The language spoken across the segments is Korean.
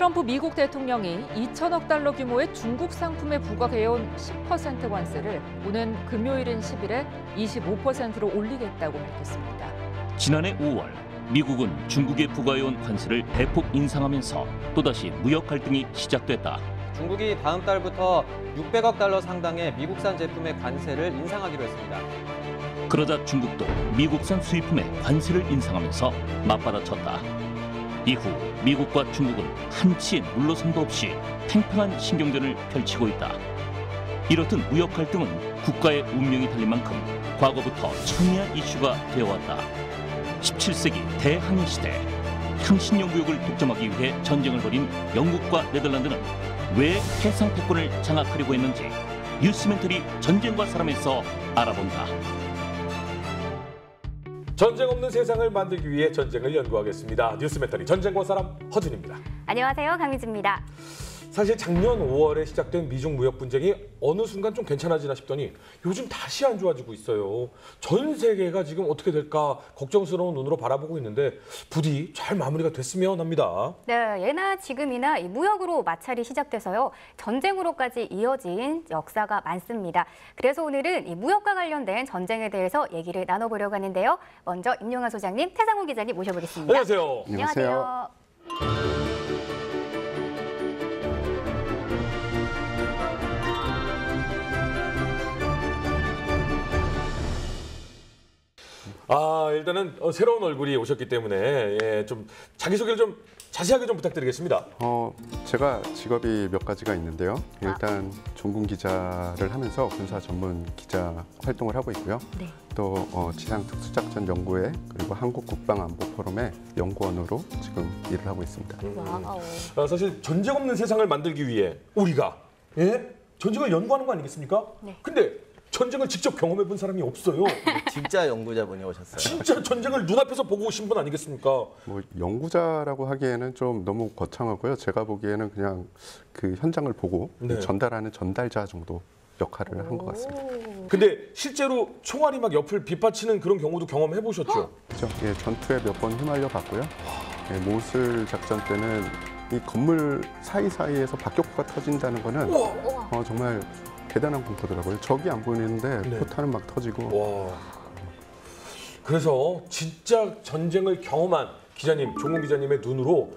트럼프 미국 대통령이 2천억 달러 규모의 중국 상품에 부과해온 10% 관세를 오는 금요일인 10일에 25%로 올리겠다고 밝혔습니다. 지난해 5월 미국은 중국에 부과해온 관세를 대폭 인상하면서 또다시 무역 갈등이 시작됐다. 중국이 다음 달부터 600억 달러 상당의 미국산 제품의 관세를 인상하기로 했습니다. 그러자 중국도 미국산 수입품에 관세를 인상하면서 맞받아쳤다. 이후 미국과 중국은 한치의 물러섬도 없이 팽팽한 신경전을 펼치고 있다. 이렇듯 무역 갈등은 국가의 운명이 달린 만큼 과거부터 첨예한 이슈가 되어왔다. 17세기 대항해 시대 향신료 무역을 독점하기 위해 전쟁을 벌인 영국과 네덜란드는 왜 해상 패권을 장악하려고 했는지 뉴스멘터리 전쟁과 사람에서 알아본다. 전쟁 없는 세상을 만들기 위해 전쟁을 연구하겠습니다. 뉴스멘터리 전쟁과 사람 허준입니다. 안녕하세요. 강미주입니다. 사실 작년 5월에 시작된 미중 무역 분쟁이 어느 순간 좀 괜찮아지나 싶더니 요즘 다시 안 좋아지고 있어요. 전 세계가 지금 어떻게 될까 걱정스러운 눈으로 바라보고 있는데 부디 잘 마무리가 됐으면 합니다. 네, 예나 지금이나 이 무역으로 마찰이 시작돼서요. 전쟁으로까지 이어진 역사가 많습니다. 그래서 오늘은 이 무역과 관련된 전쟁에 대해서 얘기를 나눠보려고 하는데요. 먼저 임용환 소장님, 태상훈 기자님 모셔보겠습니다. 안녕하세요. 안녕하세요. 일단은 새로운 얼굴이 오셨기 때문에 좀 자기소개를 좀 자세하게 좀 부탁드리겠습니다. 제가 직업이 몇 가지가 있는데요. 일단 종군 기자를 하면서 군사 전문 기자 활동을 하고 있고요. 네. 또 지상특수작전 연구회 그리고 한국국방안보포럼의 연구원으로 지금 일을 하고 있습니다. 와우. 사실 전쟁 없는 세상을 만들기 위해 우리가 전쟁을 연구하는 거 아니겠습니까? 네. 근데 전쟁을 직접 경험해 본 사람이 없어요. 진짜 연구자분이 오셨어요. 진짜 전쟁을 눈앞에서 보고 오신 분 아니겠습니까? 뭐 연구자라고 하기에는 좀 너무 거창하고요. 제가 보기에는 그냥 그 현장을 보고 전달하는 전달자 정도 역할을 한 것 같습니다. 근데 실제로 총알이 막 옆을 빗받치는 그런 경우도 경험해 보셨죠? 그렇죠. 전투에 몇 번 휘말려 봤고요. 모술 작전 때는 이 건물 사이사이에서 박격포가 터진다는 거는 정말 대단한 공포더라고요. 적이 안 보이는데 포탄은 막 터지고. 와. 그래서 진짜 전쟁을 경험한 기자님, 종군 기자님의 눈으로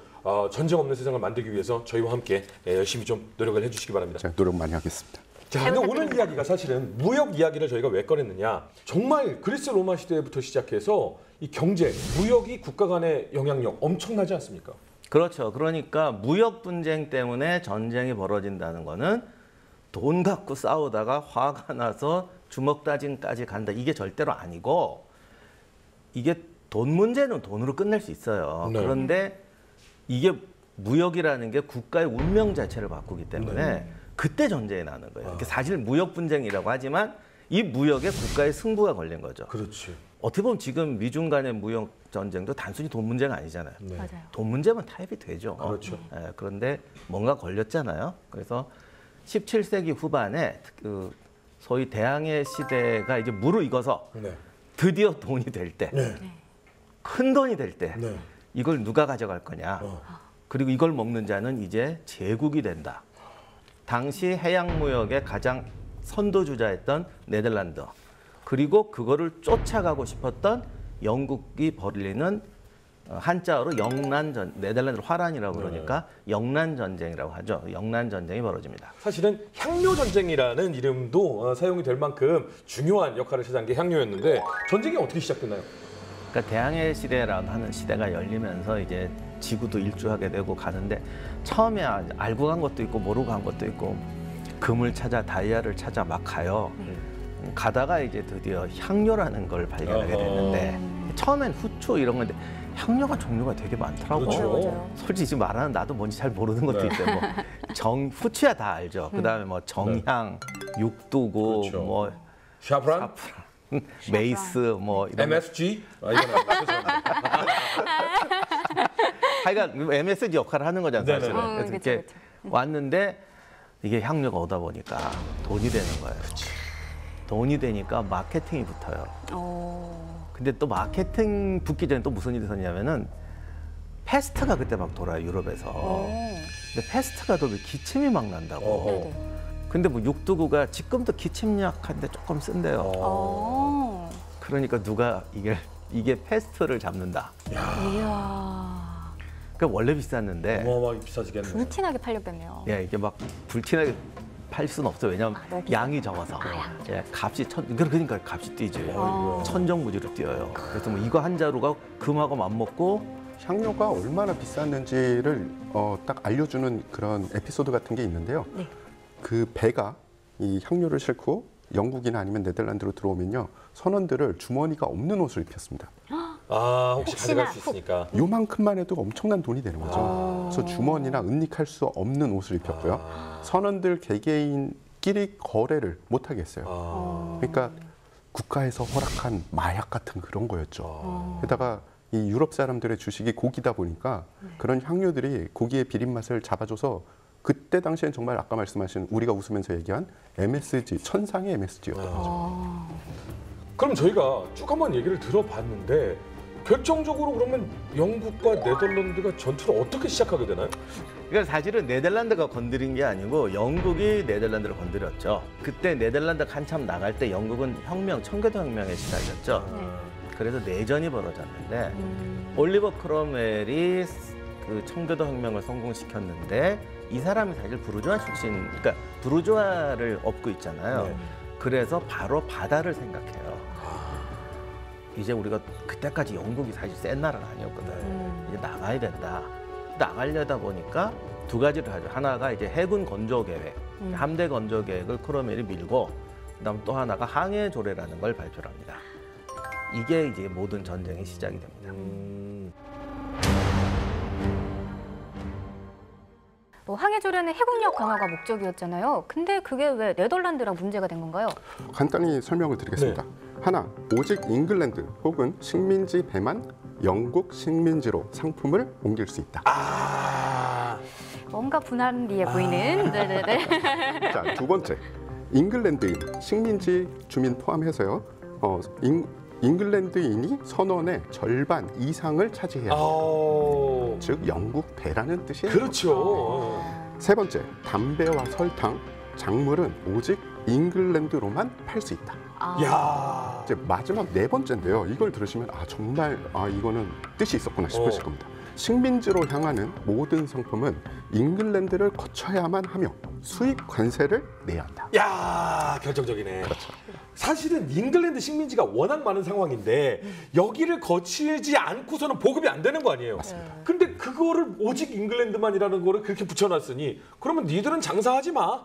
전쟁 없는 세상을 만들기 위해서 저희와 함께 열심히 좀 노력을 해주시기 바랍니다. 제가 노력 많이 하겠습니다. 자, 근데 오늘 이야기가 사실은 무역 이야기를 저희가 왜 꺼냈느냐. 정말 그리스 로마 시대부터 시작해서 이 경제, 무역이 국가 간의 영향력 엄청나지 않습니까? 그렇죠. 그러니까 무역 분쟁 때문에 전쟁이 벌어진다는 거는 돈 갖고 싸우다가 화가 나서 주먹 다짐까지 간다. 이게 절대로 아니고 이게 돈 문제는 돈으로 끝낼 수 있어요. 네. 그런데 이게 무역이라는 게 국가의 운명 자체를 바꾸기 때문에 그때 전쟁이 나는 거예요. 사실 무역 분쟁이라고 하지만 이 무역에 국가의 승부가 걸린 거죠. 그렇지. 어떻게 보면 지금 미중 간의 무역 전쟁도 단순히 돈 문제가 아니잖아요. 네. 맞아요. 돈 문제면 타협이 되죠. 그렇죠. 그런데 뭔가 걸렸잖아요. 그래서 17세기 후반에 그 소위 대항해 시대가 이제 무르익어서 드디어 돈이 될 때, 큰 돈이 될 때 이걸 누가 가져갈 거냐. 그리고 이걸 먹는 자는 이제 제국이 된다. 당시 해양무역의 가장 선도주자였던 네덜란드, 그리고 그거를 쫓아가고 싶었던 영국이 벌이는 한자어로 영란전, 네덜란드 화란이라고 그러니까 영란전쟁이라고 하죠. 영란전쟁이 벌어집니다. 사실은 향료전쟁이라는 이름도 사용이 될 만큼 중요한 역할을 차지한 게 향료였는데 전쟁이 어떻게 시작됐나요? 그러니까 대항해 시대라는 하는 시대가 열리면서 이제 지구도 일주하게 되고 가는데 처음에 알고 간 것도 있고 모르고 간 것도 있고 금을 찾아 다이아를 찾아 막 가요. 가다가 이제 드디어 향료라는 걸 발견하게 됐는데 처음엔 후추 이런 건데 향료가 종류가 되게 많더라고요. 그렇죠. 솔직히 지금 말하는 나도 뭔지 잘 모르는 것도 있어요. 뭐 후추야 다 알죠. 그다음에 뭐 정향, 육두구, 그렇죠. 뭐 샤프란, 메이스, 뭐 이런 MSG. 하여간 MSG 역할을 하는 거잖아요. 사실은. 그래서 그쵸, 이렇게 그쵸. 왔는데 이게 향료가 오다 보니까 돈이 되는 거예요. 돈이 되니까 마케팅이 붙어요. 근데 또 마케팅 붙기 전에 또 무슨 일이 있었냐면은 패스트가 그때 막 돌아요, 유럽에서. 근데 패스트가 돌면 기침이 막 난다고. 네네. 근데 뭐 육두구가 지금도 기침약한데 조금 쓴대요. 그러니까 누가 이게 패스트를 잡는다. 이야. 그러니까 원래 비쌌는데 어마어마하게 비싸지겠네. 불티나게 팔렸겠네요. 예, 이게 막 불티나게 팔 수는 없어요. 왜냐하면 너무 양이 적어서. 예, 값이 그러니까 값이 뛰지. 천정부지로 뛰어요. 그래서 뭐 이거 한 자루가 금하고 맞먹고 향료가 얼마나 비쌌는지를 딱 알려주는 그런 에피소드 같은 게 있는데요. 네. 그 배가 이 향료를 싣고 영국이나 아니면 네덜란드로 들어오면요. 선원들을 주머니가 없는 옷을 입혔습니다. 아, 혹시 혹시나 가져갈 수 있으니까. 요만큼만 해도 엄청난 돈이 되는 거죠. 그래서 주머니나 은닉할 수 없는 옷을 입혔고요. 선원들 개개인끼리 거래를 못하게 했어요. 그러니까 국가에서 허락한 마약 같은 그런 거였죠. 게다가 이 유럽 사람들의 주식이 고기다 보니까 그런 향료들이 고기의 비린 맛을 잡아줘서 그때 당시엔 정말 아까 말씀하신 우리가 웃으면서 얘기한 MSG, 천상의 MSG였던 거죠. 그럼 저희가 쭉 한번 얘기를 들어봤는데 결정적으로 그러면 영국과 네덜란드가 전투를 어떻게 시작하게 되나요? 그러니까 사실은 네덜란드가 건드린 게 아니고 영국이 네덜란드를 건드렸죠. 그때 네덜란드가 한참 나갈 때 영국은 청교도 혁명에 시달렸죠. 그래서 내전이 벌어졌는데 올리버 크롬웰이 그 청교도 혁명을 성공시켰는데 이 사람이 사실 부르주아 출신, 그러니까 부르주아를 업고 있잖아요. 그래서 바로 바다를 생각해요. 이제 우리가 그때까지 영국이 사실 센 나라가 아니었거든. 이제 나가야 된다. 나가려다 보니까 두 가지를 하죠. 하나가 이제 해군 건조 계획, 함대 건조 계획을 크롬웰이 밀고, 그다음 또 하나가 항해 조례라는 걸 발표를 합니다. 이게 이제 모든 전쟁의 시작이 됩니다. 항해 조례는 해군력 강화가 목적이었잖아요. 근데 그게 왜 네덜란드랑 문제가 된 건가요? 간단히 설명을 드리겠습니다. 하나, 오직 잉글랜드 혹은 식민지 배만 영국 식민지로 상품을 옮길 수 있다. 뭔가 분한리해 보이는. 네네네. 자, 두 번째, 잉글랜드인 식민지 주민 포함해서요. 잉글랜드인이 선원의 절반 이상을 차지해야 합니다. 즉 영국 배라는 뜻이에요. 그렇죠. 세 번째, 담배와 설탕, 작물은 오직 잉글랜드로만 팔 수 있다. 야. 이제 마지막 네 번째인데요. 이걸 들으시면 정말 이거는 뜻이 있었구나 싶으실 겁니다. 식민지로 향하는 모든 상품은 잉글랜드를 거쳐야만 하며 수입 관세를 내야 한다. 야, 결정적이네. 그렇죠. 사실은 잉글랜드 식민지가 워낙 많은 상황인데 여기를 거치지 않고서는 보급이 안 되는 거 아니에요. 맞습니다. 근데 그거를 오직 잉글랜드만이라는 거를 그렇게 붙여놨으니 그러면 니들은 장사하지 마.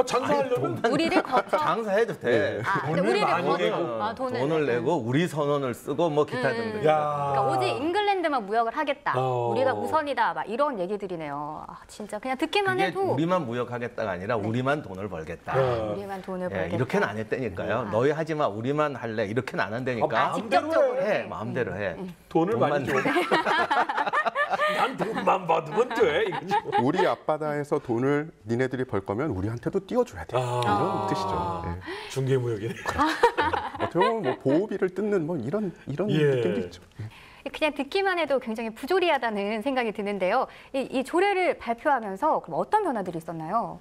장사하려면 우리를 거쳐. 장사해도 돼. 근데 돈을 우리를 많이 거쳐. 내고. 돈을 내고 우리 선원을 쓰고 뭐 기타 등등. 야. 그러니까 오직 잉글랜드만 무역을 하겠다. 어. 우리가 우선이다. 막 이런 얘기들이네요. 진짜 그냥 듣기만 그게 해도 우리만 무역하겠다가 아니라 우리만 돈을 벌겠다. 우리만 돈을 예, 벌겠다. 이렇게는 안 했다니까요. 너희 하지 마, 우리만 할래. 이렇게는 안 한다니까. 직접적으로 해, 마음대로 해. 돈을 많이 돈만 줘. 난 돈만 받으면 돼. 이거지. 우리 앞바다에서 돈을 니네들이 벌 거면 우리한테도 띄워줘야 돼. 이런 뜻이죠. 예. 중개무역이네. 어떻게 보면 뭐 보호비를 뜯는 뭐 이런 느낌도 있죠. 그냥 듣기만 해도 굉장히 부조리하다는 생각이 드는데요. 이 조례를 발표하면서 그럼 어떤 변화들이 있었나요?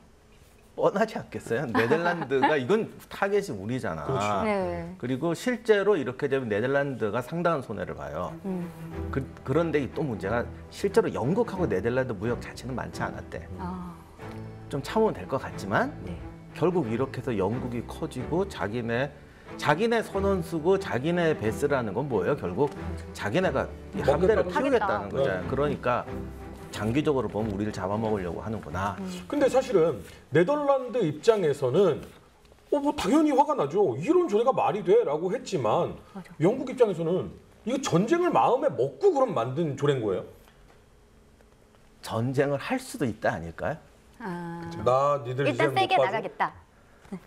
뻔하지 않겠어요? 네덜란드가 이건 타겟이 우리잖아. 그렇죠. 네. 그리고 실제로 이렇게 되면 네덜란드가 상당한 손해를 봐요. 그런데 또 문제가 실제로 영국하고 네덜란드 무역 자체는 많지 않았대. 좀 참으면 될 것 같지만 결국 이렇게 해서 영국이 커지고 자기네 선원 쓰고 자기네 배 쓰라는 건 뭐예요? 결국 자기네가 이 함대를 먹겠다는 키우겠다는 거죠. 거잖아요. 그러니까 장기적으로 보면 우리를 잡아먹으려고 하는구나. 근데 사실은 네덜란드 입장에서는 뭐 당연히 화가 나죠. 이런 조례가 말이 돼라고 했지만 영국 입장에서는 이거 전쟁을 마음에 먹고 그럼 만든 조례인 거예요. 전쟁을 할 수도 있다 아닐까요? 나 니들 이제 일단 못 세게 봐줘. 나가겠다.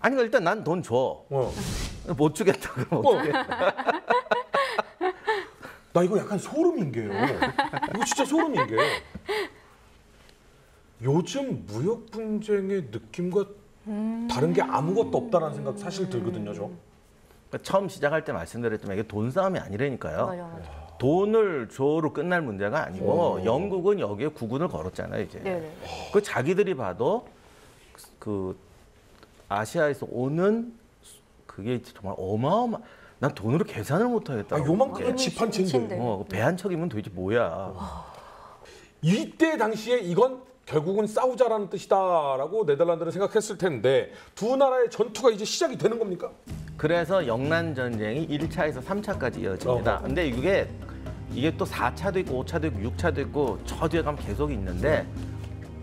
아니 일단 난 돈 줘. 못 주겠다 그럼 어떻게? 나 이거 약간 소름인 게요. 이거 진짜 소름인 게 요즘 무역 분쟁의 느낌과 다른 게 아무것도 없다라는 생각 사실 들거든요, 저. 그러니까 처음 시작할 때 말씀드렸지만 이게 돈 싸움이 아니라니까요. 맞아. 돈을 줘로 끝날 문제가 아니고 영국은 여기에 국군을 걸었잖아요, 이제. 네네. 그 자기들이 봐도 그 아시아에서 오는 그게 정말 난 돈으로 계산을 못 하겠다. 요만큼의 집 한 채인데. 배 한 척이면 도대체 뭐야. 이때 당시에 이건 결국은 싸우자라는 뜻이다라고 네덜란드는 생각했을 텐데 두 나라의 전투가 이제 시작이 되는 겁니까? 그래서 영란 전쟁이 1차에서 3차까지 이어집니다. 근데 이게 또 4차도 있고 5차도 있고 6차도 있고 저 뒤에 가면 계속 있는데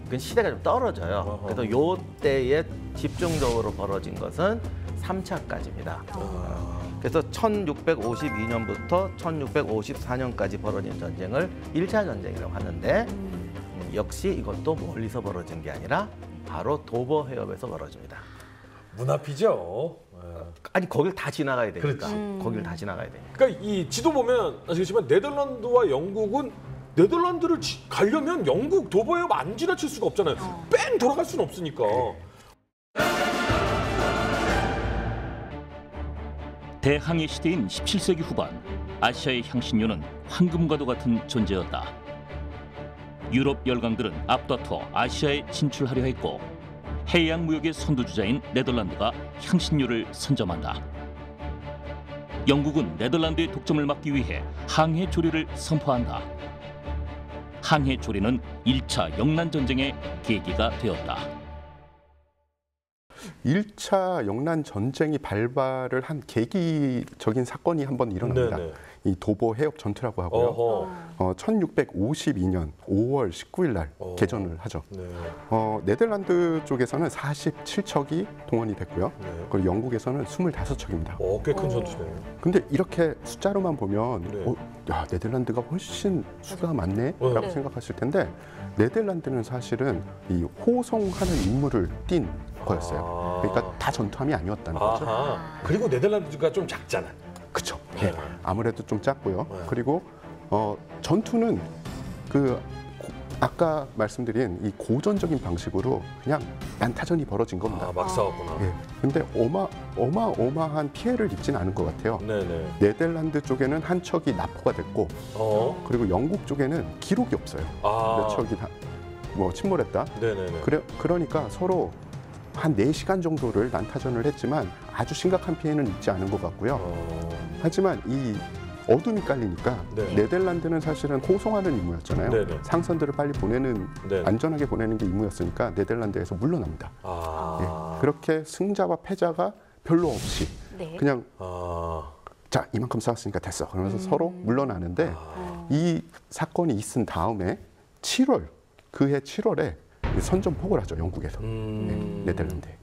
그 시대가 좀 떨어져요. 그래서 요 때에 집중적으로 벌어진 것은 3차까지입니다. 그래서 1652년부터 1654년까지 벌어진 전쟁을 1차 전쟁이라고 하는데 역시 이것도 멀리서 벌어진 게 아니라 바로 도버 해협에서 벌어집니다. 문 앞이죠. 아니 거길 다 지나가야 되니까. 거길 다 지나가야 되니까. 그러니까 이 지도 보면 아시겠지만 네덜란드와 영국은 네덜란드를 가려면 영국 도버해협 안 지나칠 수가 없잖아요. 뺑 돌아갈 수는 없으니까. 대항해 시대인 17세기 후반 아시아의 향신료는 황금과도 같은 존재였다. 유럽 열강들은 앞다퉈 아시아에 진출하려 했고 해양 무역의 선두주자인 네덜란드가 향신료를 선점한다. 영국은 네덜란드의 독점을 막기 위해 항해 조례를 선포한다. 항해 조례는 1차 영란 전쟁의 계기가 되었다. 1차 영란 전쟁이 발발을 한 계기적인 사건이 한번 일어납니다. 네네. 이 도보 해협 전투라고 하고요. 1652년 5월 19일 날 개전을 하죠. 네. 네덜란드 쪽에서는 47척이 동원이 됐고요. 네. 그리고 영국에서는 25척입니다. 꽤 큰 전투네요. 근데 이렇게 숫자로만 보면 네. 야, 네덜란드가 훨씬 수가 많네라고 네. 생각하실 텐데 네덜란드는 사실은 이 호송하는 임무를 띈 거였어요. 그러니까 다 전투함이 아니었다는 거죠. 그리고 네덜란드가 좀 작잖아. 그렇죠. 네. 아무래도 좀 작고요. 네. 그리고 전투는 아까 말씀드린 이 고전적인 방식으로 그냥 난타전이 벌어진 겁니다. 막 싸웠구나. 예. 근데 어마어마한 피해를 입진 않은 것 같아요. 네네. 네덜란드 쪽에는 한 척이 납포가 됐고, 그리고 영국 쪽에는 기록이 없어요. 몇 척이 침몰했다. 네네네. 그러니까 서로 한 4시간 정도를 난타전을 했지만 아주 심각한 피해는 입지 않은 것 같고요. 하지만 이 어둠이 깔리니까 네. 네덜란드는 사실은 호송하는 임무였잖아요. 네네. 상선들을 빨리 보내는 네네. 안전하게 보내는 게 임무였으니까 네덜란드에서 물러납니다. 예. 그렇게 승자와 패자가 별로 없이 네. 그냥 자 이만큼 싸웠으니까 됐어. 그러면서 서로 물러나는데 이 사건이 있은 다음에 7월 그해 7월에 선전포고를 하죠. 영국에서. 네덜란드에.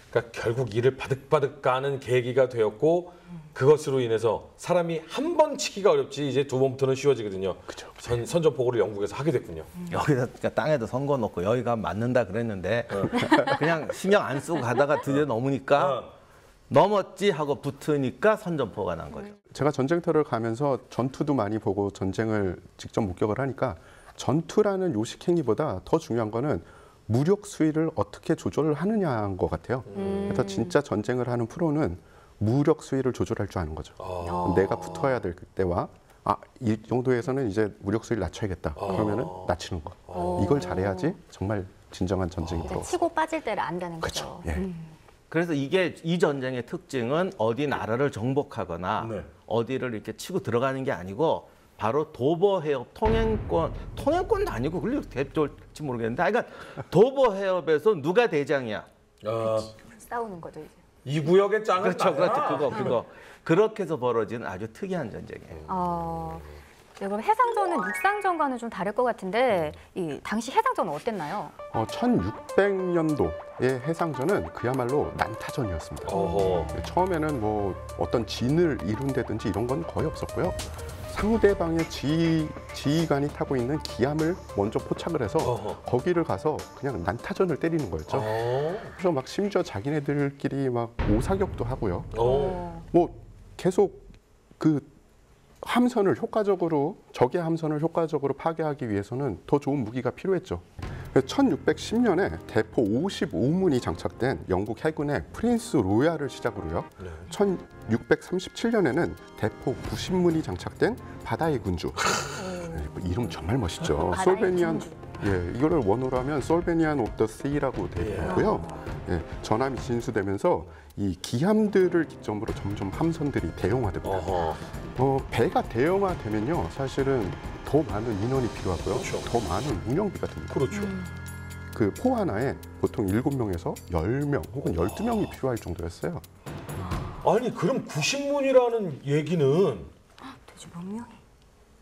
그러니까 결국 이를 바득바득 까는 계기가 되었고 그것으로 인해서 사람이 한 번 치기가 어렵지 이제 두 번부터는 쉬워지거든요. 그렇죠. 선전포고를 영국에서 하게 됐군요. 여기다 그러니까 땅에도 선거 놓고 여기 가면 맞는다 그랬는데 그냥 신경 안 쓰고 가다가 드디어 넘으니까 넘었지 하고 붙으니까 선전포가 난 거죠. 제가 전쟁터를 가면서 전투도 많이 보고 전쟁을 직접 목격을 하니까 전투라는 요식 행위보다 더 중요한 거는 무력 수위를 어떻게 조절을 하느냐인 것 같아요. 그래서 진짜 전쟁을 하는 프로는 무력 수위를 조절할 줄 아는 거죠. 내가 붙어야 될 때와 이 정도에서는 이제 무력 수위를 낮춰야겠다. 그러면은 낮추는 거. 이걸 잘해야지 정말 진정한 전쟁이 들어요. 치고 빠질 때를 안다는 거죠. 그렇죠. 예. 그래서 이 전쟁의 특징은 어디 나라를 정복하거나 어디를 이렇게 치고 들어가는 게 아니고 바로 도버 해협 통행권도 아니고 그걸 될지 모르겠는데, 그러니까 도버 해협에서 누가 대장이야? 싸우는 거죠 이제. 이 구역의 짱은 그렇죠, 나야. 그거 그렇게 해서 벌어진 아주 특이한 전쟁이에요. 네, 그럼 해상전은 육상전과는 좀 다를 것 같은데 이 당시 해상전은 어땠나요? 1600년도의 해상전은 그야말로 난타전이었습니다. 처음에는 뭐 어떤 진을 이룬다든지 이런 건 거의 없었고요. 상대방의 지휘관이 타고 있는 기함을 먼저 포착을 해서 거기를 가서 그냥 난타전을 때리는 거였죠. 그래서 막 심지어 자기네들끼리 막 오사격도 하고요. 뭐 계속 그 함선을 효과적으로 적의 함선을 효과적으로 파괴하기 위해서는 더 좋은 무기가 필요했죠. 1610년에 대포 55문이 장착된 영국 해군의 프린스 로얄을 시작으로요. 1637년에는 대포 90문이 장착된 바다의 군주. 이름 정말 멋있죠. 솔베니안. 예, 이거를 원어로 하면 솔베니안 오브 더 시라고 되어 있고요. 예, 전함이 진수되면서 이 기함들을 기점으로 점점 함선들이 대형화됩니다. 배가 대형화되면요, 사실은 더 많은 인원이 필요하고요. 그렇죠. 더 많은 운영비가 듭니다. 그렇죠. 그 포 하나에 보통 7명에서 10명 혹은 12명이 필요할 정도였어요. 아니 그럼 90문이라는 얘기는 도대체 몇 명이?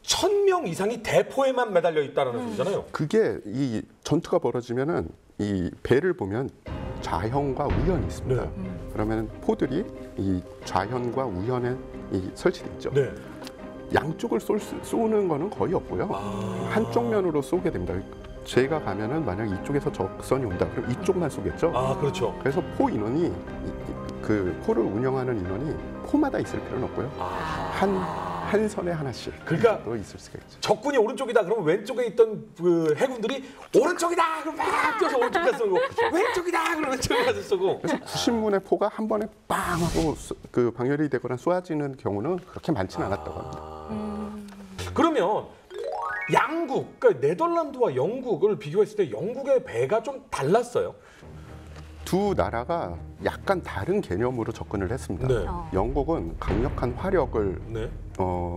1000명 이상이 대포에만 매달려 있다는 소리잖아요. 그게 이 전투가 벌어지면은 이 배를 보면 좌현과 우현이 있습니다. 네. 그러면 포들이 이 좌현과 우현에 설치돼 있죠. 네. 양쪽을 쏘는 거는 거의 없고요. 한쪽 면으로 쏘게 됩니다. 제가 가면은 만약 이쪽에서 적선이 온다, 그럼 이쪽만 쏘겠죠. 그렇죠. 그래서 포 인원이 그 포를 운영하는 인원이 포마다 있을 필요는 없고요. 한 선에 하나씩 그러니까 또 있을 수가 있죠. 적군이 오른쪽이다 그러면 왼쪽에 있던 그 해군들이 오른쪽이다 그럼 막 뛰어서 오른쪽 가서 쏘고 왼쪽이다 그러면 왼쪽에 가서 쏘고. 그래서 90문의 포가 한 번에 빵 하고 그 방열이 되거나 쏘아지는 경우는 그렇게 많지는 않았다고 합니다. 그러면 양국, 그러니까 네덜란드와 영국을 비교했을 때 영국의 배가 좀 달랐어요. 두 나라가 약간 다른 개념으로 접근을 했습니다. 네. 영국은 강력한 화력을 네.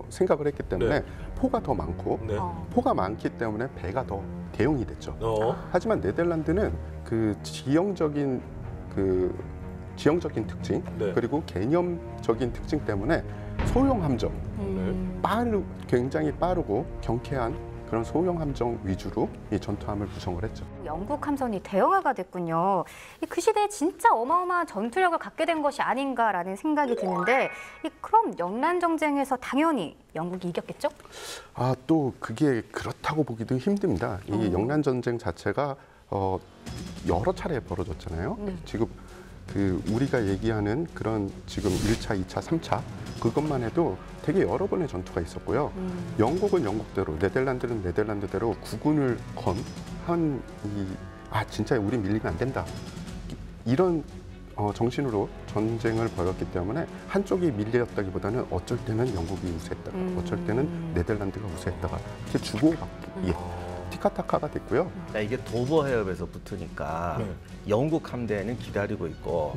생각을 했기 때문에 네. 포가 더 많고 네. 포가 많기 때문에 배가 더 대용이 됐죠. 하지만 네덜란드는 그 지형적인 특징 네. 그리고 개념적인 특징 때문에 소형 함정, 굉장히 빠르고 경쾌한 그런 소형 함정 위주로 이 전투함을 구성을 했죠. 영국 함선이 대형화가 됐군요. 그 시대에 진짜 어마어마한 전투력을 갖게 된 것이 아닌가라는 생각이 드는데 그럼 영란 전쟁에서 당연히 영국이 이겼겠죠? 또 그게 그렇다고 보기도 힘듭니다. 이 영란 전쟁 자체가 여러 차례 벌어졌잖아요. 지금 우리가 얘기하는 그런 지금 1차, 2차, 3차 그것만 해도 되게 여러 번의 전투가 있었고요. 영국은 영국대로, 네덜란드는 네덜란드대로 국군을 진짜 우리 밀리면 안 된다. 이런 정신으로 전쟁을 벌였기 때문에 한쪽이 밀렸다기보다는 어쩔 때는 영국이 우세했다가 어쩔 때는 네덜란드가 우세했다가 이렇게 주고받기 티카타카가 됐고요. 이게 도버 해협에서 붙으니까 영국 함대는 기다리고 있고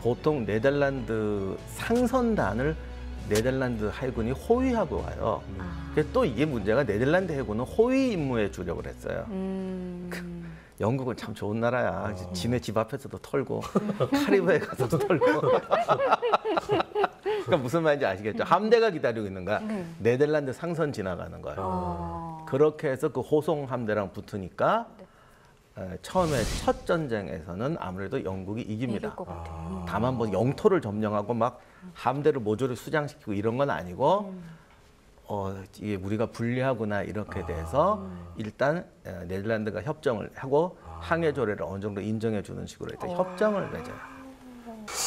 보통 네덜란드 상선단을 네덜란드 해군이 호위하고 와요. 근데 또 이게 문제가 네덜란드 해군은 호위 임무에 주력을 했어요. 영국은 참 좋은 나라야. 지네 집 앞에서도 털고 카리브해 가서도 털고. 그러니까 무슨 말인지 아시겠죠? 함대가 기다리고 있는 거야. 네덜란드 상선 지나가는 거예요. 그렇게 해서 그 호송 함대랑 붙으니까 처음에 첫 전쟁에서는 아무래도 영국이 이깁니다. 다만 뭐 영토를 점령하고 막 함대를 모조리 수장시키고 이런 건 아니고 이게 우리가 불리하구나 이렇게 돼서 일단 네덜란드가 협정을 하고 항해 조례를 어느 정도 인정해 주는 식으로 일단 협정을 맺어요.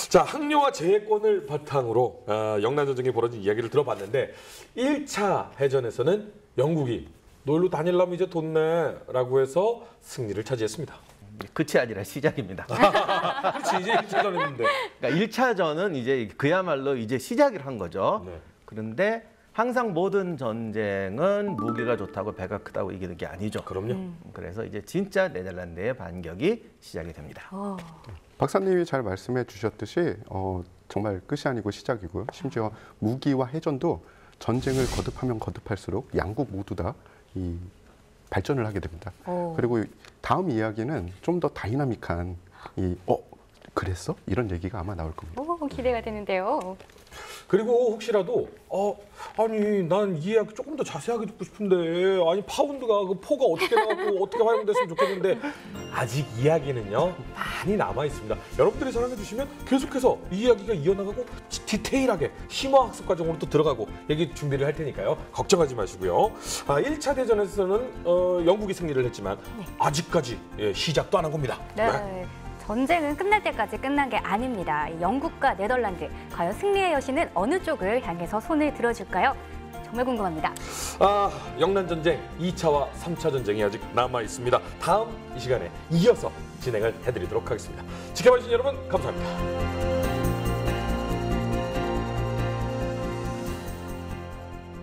자, 항로와 제해권을 바탕으로 영란 전쟁이 벌어진 이야기를 들어봤는데 1차 해전에서는 영국이 놀러 다닐라면 이제 돈 내라고 해서 승리를 차지했습니다. 끝이 아니라 시작입니다. 그렇지, 이제 1차전 했는데. 그러니까 1차전은 이제 그야말로 이제 시작을 한 거죠. 네. 그런데 항상 모든 전쟁은 무기가 좋다고 배가 크다고 이기는 게 아니죠. 그럼요. 그래서 이제 진짜 네덜란드의 반격이 시작이 됩니다. 박사님이 잘 말씀해 주셨듯이 정말 끝이 아니고 시작이고요. 심지어 무기와 해전도 전쟁을 거듭하면 거듭할수록 양국 모두 다 이 발전을 하게 됩니다. 그리고 다음 이야기는 좀 더 다이나믹한 그랬어? 이런 얘기가 아마 나올 겁니다. 기대가 되는데요. 그리고 혹시라도 아니 난 이 이야기 조금 더 자세하게 듣고 싶은데 아니 파운드가 그 포가 어떻게 나가고 어떻게 활용됐으면 좋겠는데 아직 이야기는요 많이 남아 있습니다. 여러분들이 사랑해 주시면 계속해서 이 이야기가 이어나가고 디테일하게 심화 학습 과정으로 또 들어가고 얘기 준비를 할 테니까요. 걱정하지 마시고요. 1차 대전에서는 영국이 승리를 했지만 아직까지 시작도 안 한 겁니다. 네. 전쟁은 끝날 때까지 끝난 게 아닙니다. 영국과 네덜란드, 과연 승리의 여신은 어느 쪽을 향해서 손을 들어줄까요? 정말 궁금합니다. 영란전쟁 2차와 3차 전쟁이 아직 남아 있습니다. 다음 이 시간에 이어서 진행을 해드리도록 하겠습니다. 지켜봐주신 여러분 감사합니다.